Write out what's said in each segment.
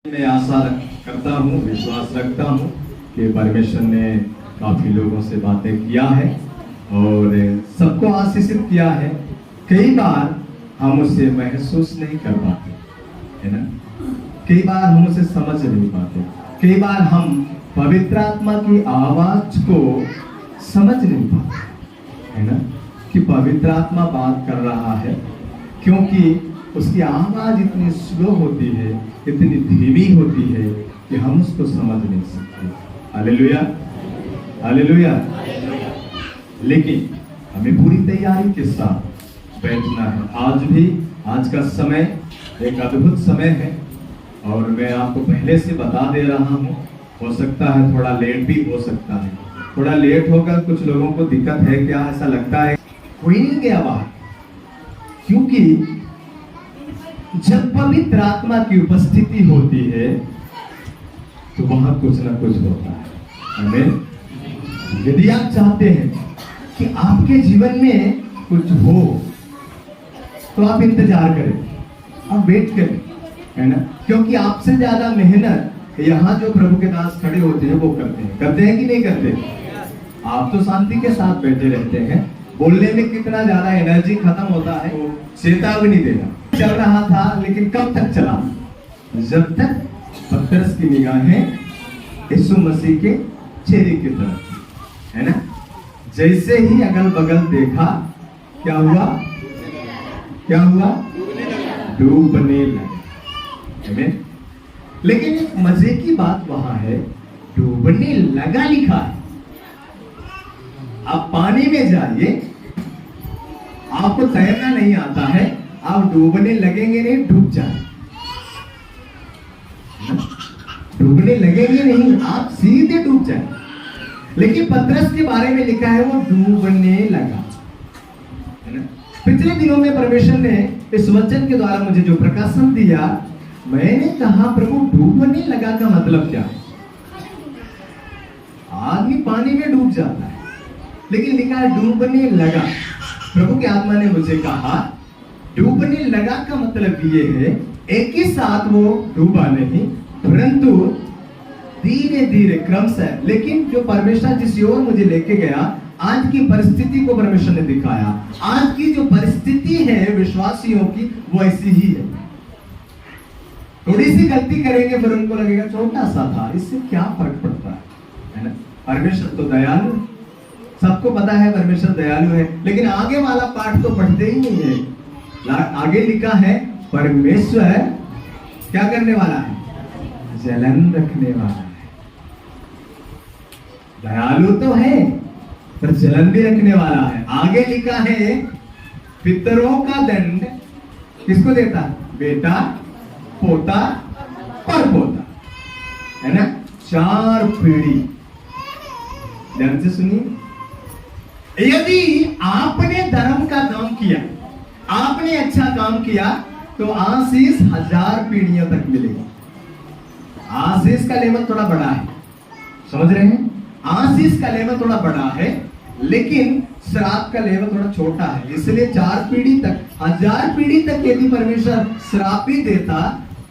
मैं आशा करता हूँ, विश्वास रखता हूँ कि परमेश्वर ने काफी लोगों से बातें किया है और सबको आशीषित किया है। कई बार हम उसे महसूस नहीं कर पाते, है ना। कई बार हम उसे समझ नहीं पाते। कई बार हम पवित्र आत्मा की आवाज को समझ नहीं पाते, है ना, कि पवित्र आत्मा बात कर रहा है, क्योंकि उसकी आवाज इतनी स्लो होती है, इतनी धीमी होती है कि हम उसको समझ नहीं सकते। Hallelujah, hallelujah. लेकिन हमें पूरी तैयारी के साथ बैठना है। आज भी, आज का समय एक अद्भुत समय है और मैं आपको पहले से बता दे रहा हूँ। हो सकता है थोड़ा लेट भी हो सकता है, थोड़ा लेट होकर कुछ लोगों को दिक्कत है क्या, ऐसा लगता है कोई नहीं गया बाहर, क्योंकि जब पवित्र आत्मा की उपस्थिति होती है तो वहां कुछ ना कुछ होता है। आमीन। यदि आप चाहते हैं कि आपके जीवन में कुछ हो तो आप इंतजार करें, आप वेट करें, है ना, क्योंकि आपसे ज्यादा मेहनत यहाँ जो प्रभु के दास खड़े होते हैं वो करते हैं कि नहीं करते। आप तो शांति के साथ बैठे रहते हैं, बोलने में कितना ज्यादा एनर्जी खत्म होता है, वो चेतावनी देना चल रहा था, लेकिन कब तक चला, जब तक पतरस की निगाहें यीशु मसीह के चेहरे की तरफ, है ना। जैसे ही अगल बगल देखा, क्या हुआ, क्या हुआ, डूबने लगे। लेकिन एक मजे की बात वहां है, डूबने लगा लिखा है। आप पानी में जाइए, आपको तैरना नहीं आता है, आप डूबने लगेंगे नहीं, डूब जाए, डूबने लगेंगे नहीं, आप सीधे डूब जाए। लेकिन पतरस के बारे में लिखा है वो डूबने लगा, है ना। पिछले दिनों में परमेश्वर ने इस वचन के द्वारा मुझे जो प्रकाशन दिया, मैंने कहा प्रभु डूबने लगा का मतलब क्या है। आदमी पानी में डूब जाता है, लेकिन लिखा है डूबने लगा। प्रभु की आत्मा ने मुझे कहा डूबने लगा का मतलब ये है, एक ही साथ वो डूबा नहीं, परंतु धीरे धीरे क्रमशः। लेकिन जो परमेश्वर जिस ओर मुझे लेके गया, आज की परिस्थिति को परमेश्वर ने दिखाया। आज की जो परिस्थिति है विश्वासियों की, वो ऐसी ही है। थोड़ी सी गलती करेंगे फिर उनको लगेगा छोटा सा था, इससे क्या फर्क पड़ता है ना। परमेश्वर तो दयालु, सबको पता है परमेश्वर दयालु है, लेकिन आगे वाला पाठ तो पढ़ते ही नहीं है। आगे लिखा है परमेश्वर क्या करने वाला है, जलन रखने वाला है। दयालु तो है पर जलन भी रखने वाला है। आगे लिखा है पितरों का दंड किसको देता, बेटा, पोता, परपोता, है ना, 4 पीढ़ी। ध्यान से सुनिए, यदि आपने धर्म का काम किया, आपने अच्छा काम किया, तो आशीष 1000 पीढ़ियों तक मिलेगा। आशीष का लेवल थोड़ा बड़ा है, समझ रहे हैं। आशीष का लेवल थोड़ा बड़ा है, लेकिन श्राप का लेवल थोड़ा छोटा है। इसलिए 4 पीढ़ी तक, 1000 पीढ़ी तक यदि परमेश्वर श्राप भी देता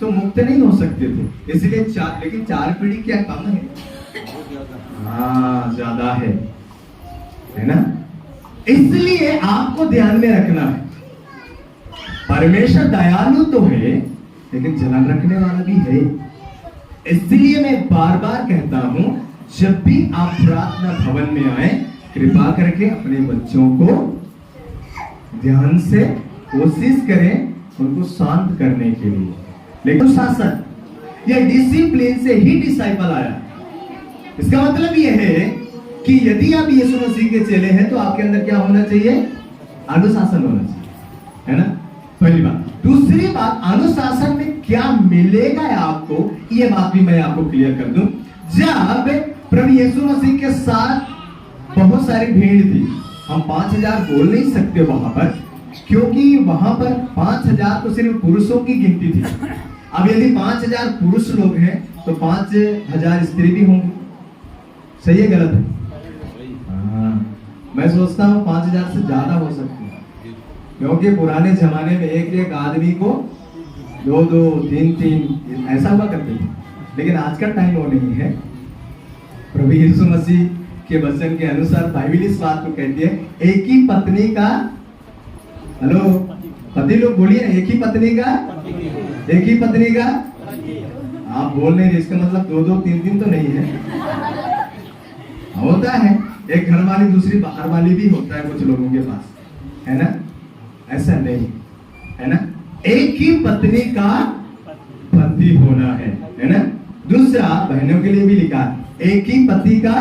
तो मुक्त नहीं हो सकते थे। इसलिए 4, लेकिन 4 पीढ़ी क्या कम है, हाँ ज्यादा है ना। इसलिए आपको ध्यान में रखना है, परमेश्वर दयालु तो है लेकिन जलन रखने वाला भी है। इसलिए मैं बार बार कहता हूं, जब भी आप प्रार्थना भवन में आए, कृपा करके अपने बच्चों को ध्यान से कोशिश करें उनको शांत करने के लिए। लेकिन शासन या डिसिप्लिन से ही डिसाइपल आया। इसका मतलब यह है कि यदि आप यीशु मसीह के चेले हैं तो आपके अंदर क्या होना चाहिए, अनुशासन होना चाहिए, है ना, पहली बात। दूसरी बात, अनुशासन में क्या मिलेगा आपको, ये बात भी मैं आपको क्लियर कर दूं। जब प्रभु यीशु मसीह के साथ बहुत सारी भीड़ थी, हम 5000 बोल नहीं सकते वहां पर, क्योंकि वहां पर 5000 तो सिर्फ पुरुषों की गिनती थी। अब यदि 5000 पुरुष लोग हैं तो 5000 स्त्री भी होंगी। सही है, गलत है? मैं सोचता हूँ 5000 से ज्यादा हो सकती है, क्योंकि पुराने जमाने में एक आदमी को दो दो तीन तीन ऐसा हुआ करते थे, लेकिन आज का टाइम वो नहीं है। प्रभु यीशु मसीह के वचन के अनुसार बाइबल इस बात को कहती है, एक ही पत्नी का, हेलो पति लोग बोलिए, एक ही पत्नी का, एक ही पत्नी का। आप बोल नहीं रहे, इसका मतलब दो दो तीन तीन तो नहीं है। होता है, एक घर वाली दूसरी बाहर वाली भी होता है कुछ लोगों के पास, है ना? ऐसा नहीं, है ना? एक ही पत्नी का पति होना है ना? दूसरा बहनों के लिए भी लिखा है, एक ही पति का,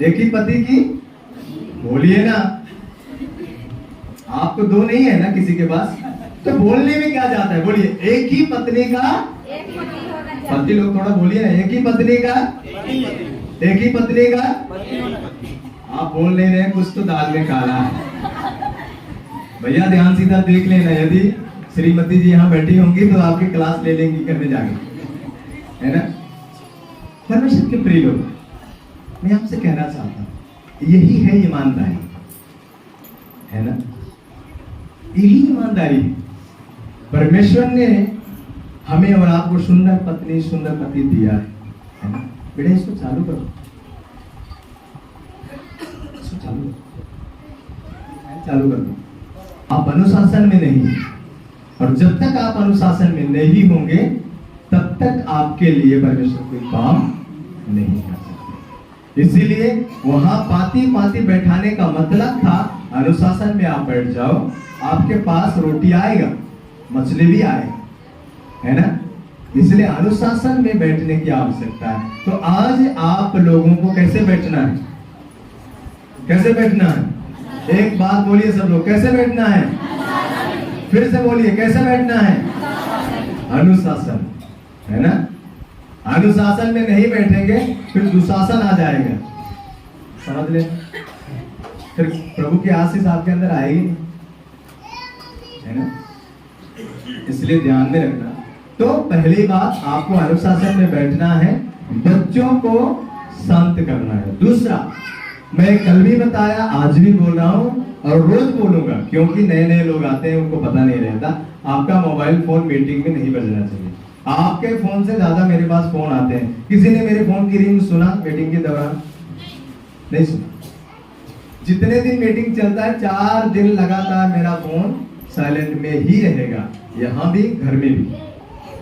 एक ही पति की, बोलिए ना। आपको दो नहीं है ना किसी के पास, तो बोलने में क्या जाता है? बोलिए, एक ही पत्नी का पति। लोग थोड़ा बोलिए ना, एक ही पत्नी का, एक ही पत्नी का। आप बोल नहीं रहे, कुछ तो दाल में काला है। भैया ध्यान सीधा देख लेना, यदि श्रीमती जी यहाँ बैठी होंगी तो आपकी क्लास ले लेंगी करने जाके, है ना? परमेश्वर के प्रिय लोग, मैं आपसे कहना चाहता हूं, यही है ईमानदारी, है ना? यही ईमानदारी है। परमेश्वर ने हमें और आपको सुंदर पत्नी सुंदर पति दिया है ना? बेटा इसको चालू करो, इसको चालू कर दो। आप अनुशासन में नहीं, और जब तक आप अनुशासन में नहीं होंगे तब तक आपके लिए परमेश्वर कोई काम नहीं कर सकते। इसीलिए वहां पाती पाती बैठाने का मतलब था, अनुशासन में आप बैठ जाओ, आपके पास रोटी आएगा, मछली भी आएगा, है ना? इसलिए अनुशासन में बैठने की आवश्यकता है। तो आज आप लोगों को कैसे बैठना है? कैसे बैठना है? एक बात बोलिए सब लोग, कैसे बैठना है? फिर से बोलिए, कैसे बैठना है? अनुशासन, है ना? अनुशासन में नहीं बैठेंगे फिर दुशासन आ जाएगा, समझ ले? फिर प्रभु की आशीष आपके अंदर आएगी, है ना? इसलिए ध्यान में रखना। तो पहली बात, आपको अनुशासन में बैठना है, बच्चों को शांत करना है। दूसरा, मैं कल भी बताया, आज भी बोल रहा हूं और रोज बोलूंगा, क्योंकि नए नए लोग आते हैं, उनको पता नहीं रहता। आपका मोबाइल फोन मीटिंग में नहीं बजना चाहिए। आपके फोन से ज्यादा मेरे पास फोन आते हैं। किसी ने मेरे फोन की रिंग सुना मीटिंग के दौरान? नहीं सुना। जितने दिन मीटिंग चलता है, 4 दिन लगातार मेरा फोन साइलेंट में ही रहेगा, यहाँ भी घर में भी।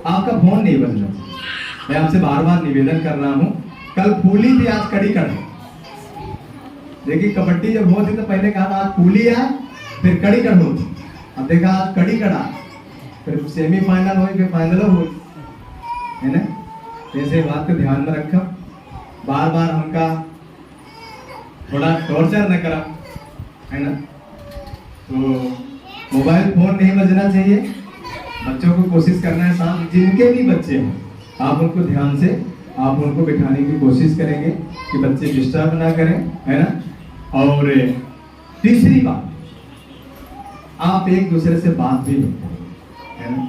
आपका फोन नहीं बजना चाहिए। मैं आपसे बार बार निवेदन कर रहा हूँ। कल फूली थी, आज कड़ी कड़। देखिए कबड्डी जब होती तो पहले कहा था आज फूली है, फिर कड़ी कड़ होती। अब देखा आज कड़ी कड़ा, फिर सेमीफाइनल हुई, फिर फाइनल हुई, है ना? ऐसे बात को ध्यान में रखा, बार बार हमका थोड़ा टॉर्चर न करा, है ना? तो मोबाइल फोन नहीं बजना चाहिए। बच्चों को कोशिश करना है, साथ जिनके भी बच्चे हैं आप उनको ध्यान से आप उनको बिठाने की कोशिश करेंगे कि बच्चे डिस्टर्ब ना करें, है ना? और तीसरी बात, आप एक दूसरे से बात भी नहीं करें, है ना?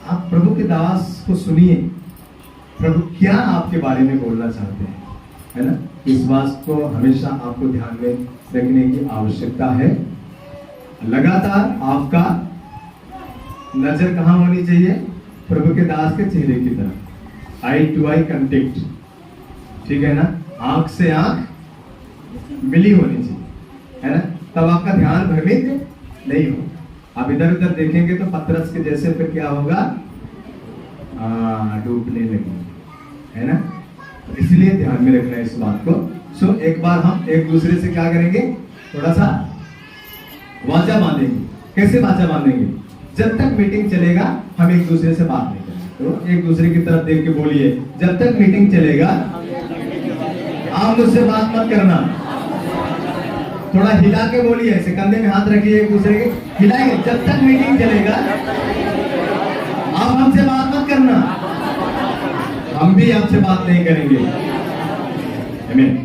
आप प्रभु के दास को सुनिए, प्रभु क्या आपके बारे में बोलना चाहते हैं, है ना? इस बात को हमेशा आपको ध्यान में रखने की आवश्यकता है। लगातार आपका नजर कहाँ होनी चाहिए? प्रभु के दास के चेहरे की तरफ, आई टू आई कंटेक्ट, ठीक है ना? आंख से आंख मिली होनी चाहिए, है ना? तब आपका ध्यान भ्रमित नहीं हो। आप इधर उधर देखेंगे तो पतरस के जैसे फिर क्या होगा? डूबने लगेंगे, है ना? इसलिए ध्यान में रखना है इस बात को। सो एक बार हम एक दूसरे से क्या करेंगे? थोड़ा सा वाचा बांधेंगे। कैसे वाचा बांधेंगे? जब तक मीटिंग चलेगा हम एक दूसरे से बात नहीं करेंगे। तो एक दूसरे की तरफ देख के बोलिए, जब तक मीटिंग चलेगा आप मुझसे बात मत करना। थोड़ा हिला के बोलिए, ऐसे कंधे में हाथ रखिए, एक दूसरे के हिलाएंगे। जब तक मीटिंग चलेगा आप हमसे बात मत करना, हम भी आपसे बात नहीं करेंगे। आमीन।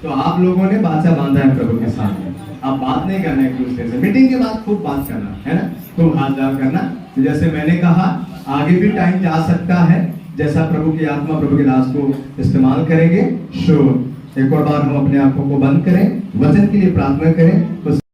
तो आप लोगों ने बाचा बांधा है प्रभु के सामने। आप बात नहीं करना एक दूसरे से, मीटिंग के बाद खूब बात करना, है ना? खूब हाथ डाल करना। तो जैसे मैंने कहा, आगे भी टाइम जा सकता है, जैसा प्रभु की आत्मा प्रभु के दास को इस्तेमाल करेंगे। सो एक और बार हम अपने आंखों को बंद करें, वचन के लिए प्रार्थना करें।